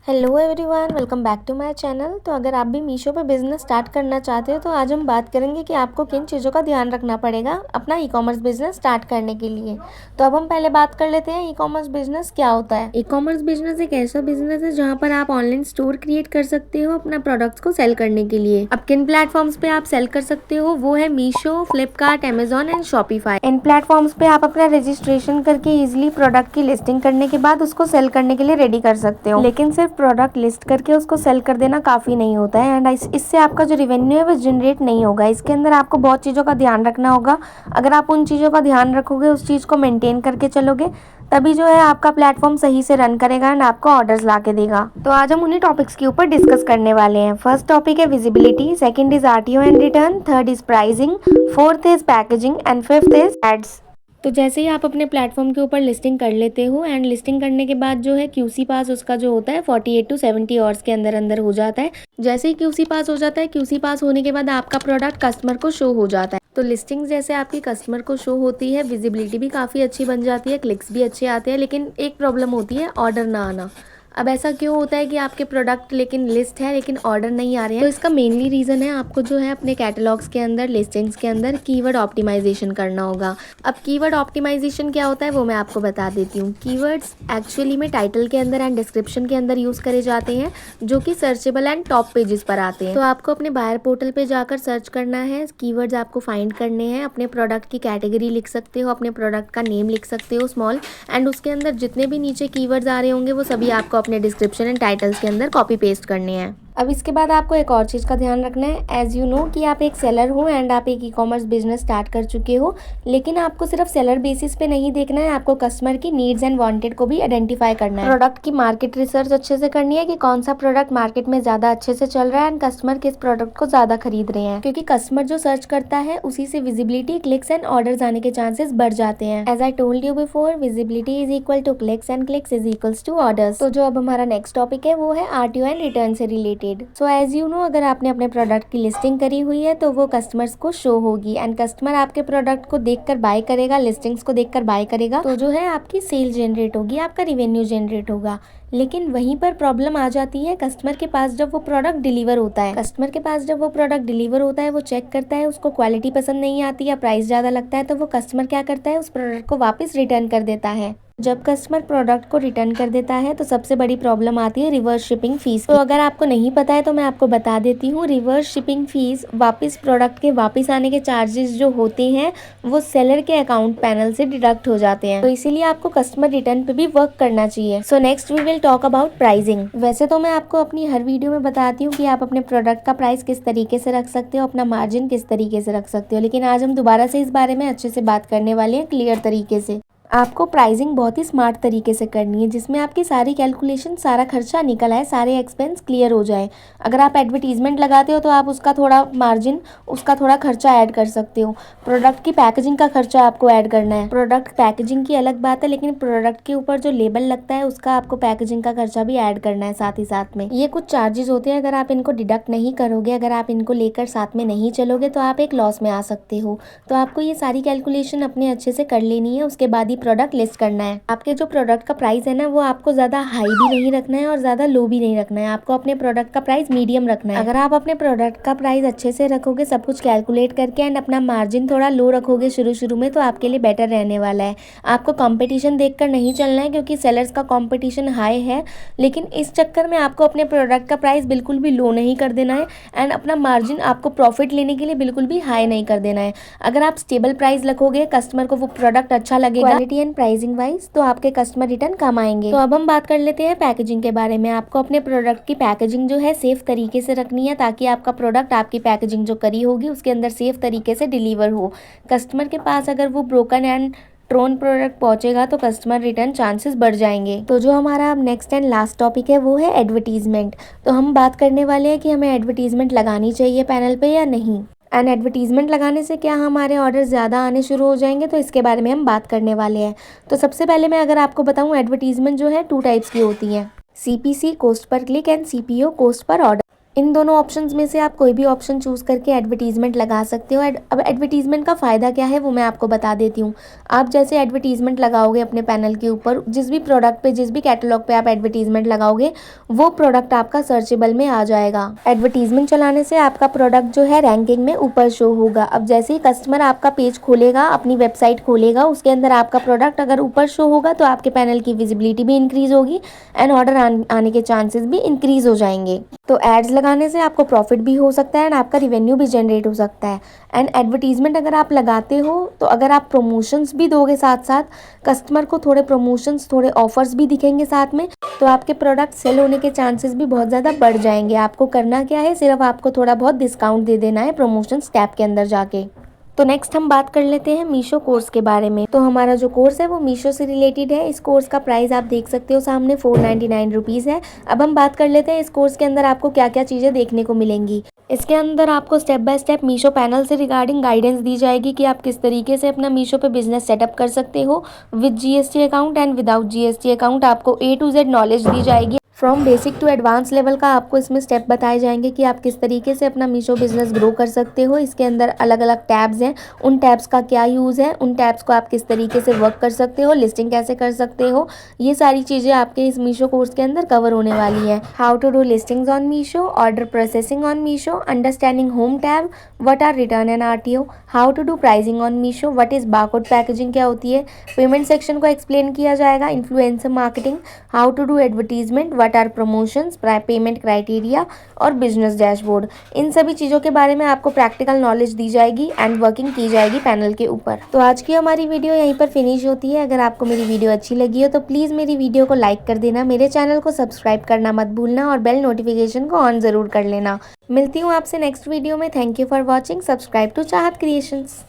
Hello everyone, welcome back to my channel. तो अगर आप भी मीशो पे बिज़नेस स्टार्ट करना चाहते हो तो आज हम बात करेंगे कि आपको किन चीज़ों का ध्यान रखना पड़ेगा अपना ई कॉमर्स बिजनेस स्टार्ट करने के लिए। तो अब हम पहले बात कर लेते हैं ई कॉमर्स बिजनेस क्या होता है। ई कॉमर्स बिजनेस एक ऐसा बिजनेस है जहाँ पर आप ऑनलाइन स्टोर क्रिएट कर सकते हो अपना प्रोडक्ट्स को सेल करने के लिए। अब किन प्लेटफॉर्म्स पे आप सेल कर सकते हो वो है Meesho, Flipkart, Amazon and Shopify. In platforms पे आप अपना रजिस्ट्रेशन करके इजिली प्रोडक्ट की लिस्टिंग करने के बाद उसको सेल करने के लिए रेडी कर सकते हो। लेकिन सिर्फ प्रोडक्ट लिस्ट करके उसको सेल कर देना काफ़ी नहीं होता है एंड इससे आपका जो रेवेन्यू है वो जनरेट नहीं होगा। इसके अंदर आपको बहुत चीज़ों का ध्यान रखना होगा। अगर आप उन चीज़ों का ध्यान रखोगे, उस चीज़ को मेंटेन करके चलोगे, तभी जो है आपका प्लेटफॉर्म सही से रन करेगा एंड आपको ऑर्डर्स ला के देगा। तो आज हम उन्हीं टॉपिक्स के ऊपर डिस्कस करने वाले हैं। फर्स्ट टॉपिक है visibility, second is RTO and return, third is pricing, fourth is packaging and fifth is ads. तो जैसे ही आप अपने प्लेटफॉर्म के ऊपर लिस्टिंग कर लेते हो एंड लिस्टिंग करने के बाद जो है क्यूसी पास उसका जो होता है 48 टू 70 आवर्स के अंदर अंदर हो जाता है। जैसे ही क्यूसी पास हो जाता है, क्यूसी पास होने के बाद आपका प्रोडक्ट कस्टमर को शो हो जाता है। तो लिस्टिंग जैसे आपकी कस्टमर को शो होती है, विजिबिलिटी भी काफ़ी अच्छी बन जाती है, क्लिक्स भी अच्छे आते हैं, लेकिन एक प्रॉब्लम होती है ऑर्डर ना आना। अब ऐसा क्यों होता है कि आपके प्रोडक्ट लेकिन लिस्ट है लेकिन ऑर्डर नहीं आ रहे हैं? तो इसका मेनली रीज़न है आपको जो है अपने कैटलॉग्स के अंदर, लिस्टिंग्स के अंदर कीवर्ड ऑप्टिमाइजेशन करना होगा। अब कीवर्ड ऑप्टिमाइजेशन क्या होता है वो मैं आपको बता देती हूँ। कीवर्ड्स एक्चुअली में टाइटल के अंदर एंड डिस्क्रिप्शन के अंदर यूज़ करे जाते हैं जो कि सर्चेबल एंड टॉप पेजेस पर आते हैं। तो आपको अपने बायर पोर्टल पे जाकर सर्च करना है, कीवर्ड्स आपको फाइंड करने हैं, अपने प्रोडक्ट की कैटेगरी लिख सकते हो, अपने प्रोडक्ट का नेम लिख सकते हो स्मॉल, एंड उसके अंदर जितने भी नीचे कीवर्ड्स आ रहे होंगे वो सभी आपको अपने डिस्क्रिप्शन एंड टाइटल्स के अंदर कॉपी पेस्ट करने हैं। अब इसके बाद आपको एक और चीज़ का ध्यान रखना है। एज यू नो कि आप एक सेलर हो एंड आप एक ई कॉमर्स बिजनेस स्टार्ट कर चुके हो, लेकिन आपको सिर्फ सेलर बेसिस पे नहीं देखना है, आपको कस्टमर की नीड्स एंड वांटेड को भी आइडेंटिफाई करना है। प्रोडक्ट की मार्केट रिसर्च अच्छे से करनी है कि कौन सा प्रोडक्ट मार्केट में ज़्यादा अच्छे से चल रहा है एंड कस्टमर किस प्रोडक्ट को ज़्यादा खरीद रहे हैं, क्योंकि कस्टमर जो सर्च करता है उसी से विजिबिलिटी, क्लिक्स एंड ऑर्डर्स आने के चांसेस बढ़ जाते हैं। As I told you before, visibility is equal to clicks and clicks is equals to orders. तो जो अब हमारा नेक्स्ट टॉपिक है वो है आरटीओ एंड रिटर्न से related. So as you know, अगर आपने अपने प्रोडक्ट की लिस्टिंग करी हुई है तो वो कस्टमर्स को शो होगी एंड कस्टमर आपके प्रोडक्ट को देखकर बाय करेगा, लिस्टिंग्स को देखकर बाय करेगा, तो जो है आपकी सेल जनरेट होगी, आपका रेवेन्यू जनरेट होगा। लेकिन वहीं पर प्रॉब्लम आ जाती है कस्टमर के पास जब वो प्रोडक्ट डिलीवर होता है। कस्टमर के पास जब वो प्रोडक्ट डिलीवर होता है, वो चेक करता है, उसको क्वालिटी पसंद नहीं आती या प्राइस ज़्यादा लगता है, तो वो कस्टमर क्या करता है, उस प्रोडक्ट को वापस रिटर्न कर देता है। जब कस्टमर प्रोडक्ट को रिटर्न कर देता है तो सबसे बड़ी प्रॉब्लम आती है रिवर्स शिपिंग फीस। तो अगर आपको नहीं पता है तो मैं आपको बता देती हूँ, रिवर्स शिपिंग फीस वापस प्रोडक्ट के वापस आने के चार्जेस जो होते हैं वो सेलर के अकाउंट पैनल से डिडक्ट हो जाते हैं। तो इसीलिए आपको कस्टमर रिटर्न पे भी वर्क करना चाहिए। So next we will talk about pricing. वैसे तो मैं आपको अपनी हर वीडियो में बताती हूँ कि आप अपने प्रोडक्ट का प्राइस किस तरीके से रख सकते हो, अपना मार्जिन किस तरीके से रख सकते हो, लेकिन आज हम दोबारा से इस बारे में अच्छे से बात करने वाले हैं क्लियर तरीके से। आपको प्राइसिंग बहुत ही स्मार्ट तरीके से करनी है जिसमें आपकी सारी कैलकुलेशन, सारा खर्चा निकल आए, सारे एक्सपेंस क्लियर हो जाए। अगर आप एडवर्टीजमेंट लगाते हो तो आप उसका थोड़ा मार्जिन, उसका थोड़ा खर्चा ऐड कर सकते हो। प्रोडक्ट की पैकेजिंग का खर्चा आपको ऐड करना है। प्रोडक्ट पैकेजिंग की अलग बात है, लेकिन प्रोडक्ट के ऊपर जो लेबल लगता है उसका आपको पैकेजिंग का खर्चा भी ऐड करना है साथ ही साथ में। ये कुछ चार्जेस होते हैं, अगर आप इनको डिडक्ट नहीं करोगे, अगर आप इनको लेकर साथ में नहीं चलोगे तो आप एक लॉस में आ सकते हो। तो आपको ये सारी कैलकुलेशन अपने अच्छे से कर लेनी है, उसके बाद ही प्रोडक्ट लिस्ट करना है। आपके जो प्रोडक्ट का प्राइस है ना, वो आपको ज्यादा हाई भी नहीं रखना है और ज्यादा लो भी नहीं रखना है। आपको अपने प्रोडक्ट का प्राइस मीडियम रखना है। अगर आप अपने प्रोडक्ट का प्राइस अच्छे से रखोगे, सब कुछ कैलकुलेट करके, एंड अपना मार्जिन थोड़ा लो रखोगे शुरू शुरू में, तो आपके लिए बेटर रहने वाला है। आपको कंपटीशन देखकर नहीं चलना है, क्योंकि सेलर्स का कंपटीशन हाई है, लेकिन इस चक्कर में आपको अपने प्रोडक्ट का प्राइस बिल्कुल भी लो नहीं कर देना है एंड अपना मार्जिन आपको प्रॉफिट लेने के लिए बिल्कुल भी हाई नहीं कर देना है। अगर आप स्टेबल प्राइस रखोगे, कस्टमर को वो प्रोडक्ट अच्छा लगेगा, क्वालिटी एंड प्राइसिंग वाइज, तो आपके कस्टमर रिटर्न कम आएंगे। तो अब हम बात कर लेते हैं पैकेजिंग के बारे में। आपको अपने प्रोडक्ट की पैकेजिंग जो है सेफ तरीके से रखनी है, ताकि आपका प्रोडक्ट, आपकी पैकेजिंग जो करी होगी उसके अंदर सेफ तरीके से डिलीवर हो। कस्टमर के पास अगर वो ब्रोकन एंड ट्रोन प्रोडक्ट पहुंचेगा तो कस्टमर रिटर्न चांसेस बढ़ जाएंगे। तो जो हमारा अब नेक्स्ट एंड लास्ट टॉपिक है वो है एडवर्टीजमेंट। तो हम बात करने वाले हैं कि हमें एडवर्टीजमेंट लगानी चाहिए पैनल पे या नहीं, एंड एडवर्टीजमेंट लगाने से क्या हमारे ऑर्डर ज़्यादा आने शुरू हो जाएंगे, तो इसके बारे में हम बात करने वाले हैं। तो सबसे पहले मैं अगर आपको बताऊं, एडवर्टीजमेंट जो है 2 टाइप्स की होती हैं, CPC, cost per click, and CPO, cost per order. इन दोनों ऑप्शंस में से आप कोई भी ऑप्शन चूज़ करके एडवर्टीज़मेंट लगा सकते हो। अब एडवर्टीज़मेंट का फ़ायदा क्या है वो मैं आपको बता देती हूँ। आप जैसे एडवर्टीज़मेंट लगाओगे अपने पैनल के ऊपर, जिस भी प्रोडक्ट पे, जिस भी कैटलॉग पे आप एडवर्टीज़मेंट लगाओगे, वो प्रोडक्ट आपका सर्चेबल में आ जाएगा। एडवर्टीज़मेंट चलाने से आपका प्रोडक्ट जो है रैंकिंग में ऊपर शो होगा। अब जैसे ही कस्टमर आपका पेज खोलेगा, अपनी वेबसाइट खोलेगा, उसके अंदर आपका प्रोडक्ट अगर ऊपर शो होगा तो आपके पैनल की विजिबिलिटी भी इंक्रीज़ होगी एंड ऑर्डर आने के चांसेस भी इंक्रीज़ हो जाएंगे। तो एड्स लगाने से आपको प्रॉफिट भी हो सकता है एंड आपका रिवेन्यू भी जनरेट हो सकता है। एंड एडवर्टीजमेंट अगर आप लगाते हो तो अगर आप प्रमोशंस भी दोगे साथ साथ, कस्टमर को थोड़े प्रमोशंस, थोड़े ऑफर्स भी दिखेंगे साथ में, तो आपके प्रोडक्ट सेल होने के चांसेस भी बहुत ज़्यादा बढ़ जाएंगे। आपको करना क्या है, सिर्फ आपको थोड़ा बहुत डिस्काउंट दे देना है प्रमोशंस टैब के अंदर जाके। तो नेक्स्ट हम बात कर लेते हैं मीशो कोर्स के बारे में। तो हमारा जो कोर्स है वो मीशो से रिलेटेड है। इस कोर्स का प्राइस आप देख सकते हो सामने 499 रुपीज़ है। अब हम बात कर लेते हैं इस कोर्स के अंदर आपको क्या क्या चीज़ें देखने को मिलेंगी। इसके अंदर आपको step by step Meesho panel से रिगार्डिंग गाइडेंस दी जाएगी कि आप किस तरीके से अपना मीशो पे बिजनेस सेटअप कर सकते हो with GST account and without GST account. आपको A to Z नॉलेज दी जाएगी। From basic to advance level का आपको इसमें स्टेप बताए जाएंगे कि आप किस तरीके से अपना मीशो बिजनेस ग्रो कर सकते हो। इसके अंदर अलग अलग टैब्स हैं, उन टैब्स का क्या यूज़ है, उन टैब्स को आप किस तरीके से वर्क कर सकते हो, लिस्टिंग कैसे कर सकते हो, ये सारी चीज़ें आपके इस मीशो कोर्स के अंदर कवर होने वाली हैं। How to do listings on Meesho, order processing on Meesho, understanding home tab, what are return and RTO, how to do pricing on Meesho, what is barcode packaging क्या होती है, पेमेंट सेक्शन को एक्सप्लेन किया जाएगा, influencer marketing, how to do advertisement, what are promotions, payment criteria और business dashboard. इन सभी चीज़ों के बारे में आपको प्रैक्टिकल नॉलेज दी जाएगी एंड वर्किंग की जाएगी पैनल के ऊपर। तो आज की हमारी वीडियो यहीं पर फिनिश होती है। अगर आपको मेरी वीडियो अच्छी लगी हो तो प्लीज़ मेरी वीडियो को लाइक कर देना, मेरे चैनल को सब्सक्राइब करना मत भूलना और बेल नोटिफिकेशन को ऑन ज़रूर कर लेना। मिलती हूँ आपसे नेक्स्ट वीडियो में। Thank you for watching. Subscribe to Chahat creations.